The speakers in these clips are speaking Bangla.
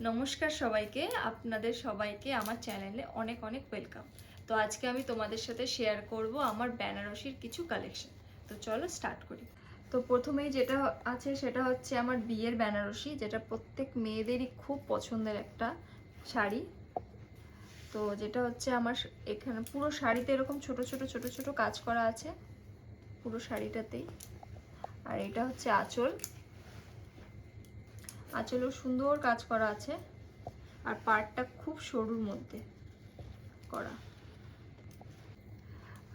নমস্কার সবাইকে, আপনাদের সবাইকে আমার চ্যানেলে অনেক অনেক ওয়েলকাম। তো আজকে আমি তোমাদের সাথে শেয়ার করব আমার বেনারসির কিছু কালেকশন। তো চলো স্টার্ট করি। তো প্রথমেই যেটা আছে সেটা হচ্ছে আমার বিয়ের বেনারসি, যেটা প্রত্যেক মেয়েদেরই খুব পছন্দের একটা শাড়ি। তো যেটা হচ্ছে আমার এখানে পুরো শাড়িতে এরকম ছোট ছোট ছোট ছোট কাজ করা আছে পুরো শাড়িটাতেই। আর এটা হচ্ছে আঁচল, আঁচলেও সুন্দর কাজ করা আছে। আর পাড়টা খুব সরুর মধ্যে করা।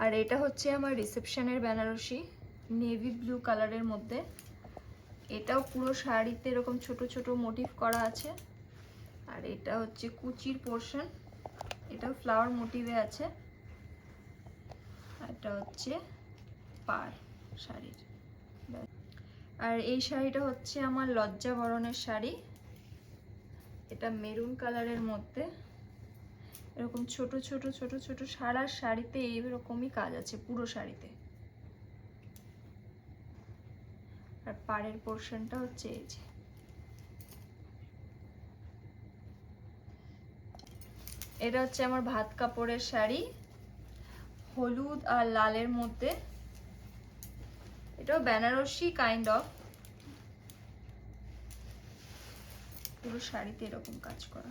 আর এটা হচ্ছে আমার রিসেপশনের বেনারসি, নেভি ব্লু কালারের মধ্যে। এটাও পুরো শাড়িতে এরকম ছোট ছোট মোটিভ করা আছে। আর এটা হচ্ছে কুচির পোর্শন, এটাও ফ্লাওয়ার মোটিভে আছে। এটা হচ্ছে পাড় শাড়ির। আর এই শাড়িটা হচ্ছে আমার লজ্জা বরণের শাড়ি, এটা মেরুন কালারের মধ্যে। এরকম ছোট ছোট ছোট ছোট সারা শাড়িতে এইরকমই কাজ আছে পুরো শাড়িতে। আর পাড়ের পোর্শনটা হচ্ছে এই যে। এটা হচ্ছে আমার ভাত কাপড়ের শাড়ি, হলুদ আর লালের মধ্যে। এটাও বেনারসি কাইন্ড অফ, পুরো শাড়িতে এরকম কাজ করা।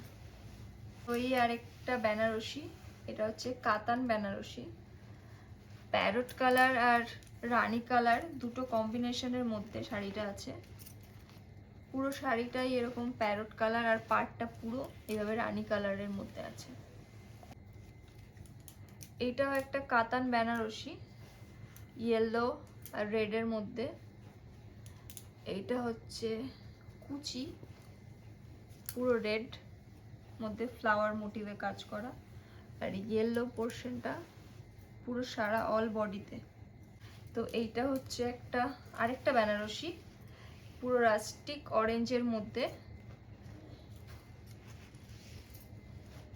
ওই আরেকটা বেনারসি, এটা হচ্ছে কাতান বেনারসি, প্যারট কালার আর রানী কালার দুটো কম্বিনেশনের মধ্যে শাড়িটা আছে। পুরো শাড়িটাই এরকম প্যারট কালার আর পাড়টা পুরো এইভাবে রানী কালারের মধ্যে আছে। এটাও একটা কাতান বেনারসি, ইয়েলো আর রেডের মধ্যে। এইটা হচ্ছে কুচি, পুরো রেড মধ্যে ফ্লাওয়ার মোটিভে কাজ করা। আর ইয়েলো পোর্শনটা পুরো সারা অল বডিতে। তো এইটা হচ্ছে আরেকটা বেনারসি, পুরো রাস্টিক অরেঞ্জের মধ্যে।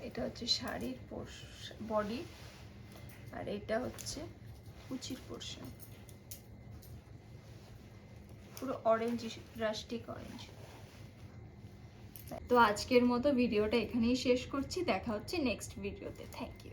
এটা হচ্ছে শাড়ির বডি, আর এটা হচ্ছে কুচির পোর্শন, পুরো অরেঞ্জ, রাস্টিক অরেঞ্জ। তো আজকের মতো ভিডিওটা এখানেই শেষ করছি, দেখা হচ্ছে নেক্সট ভিডিওতে। Thank you.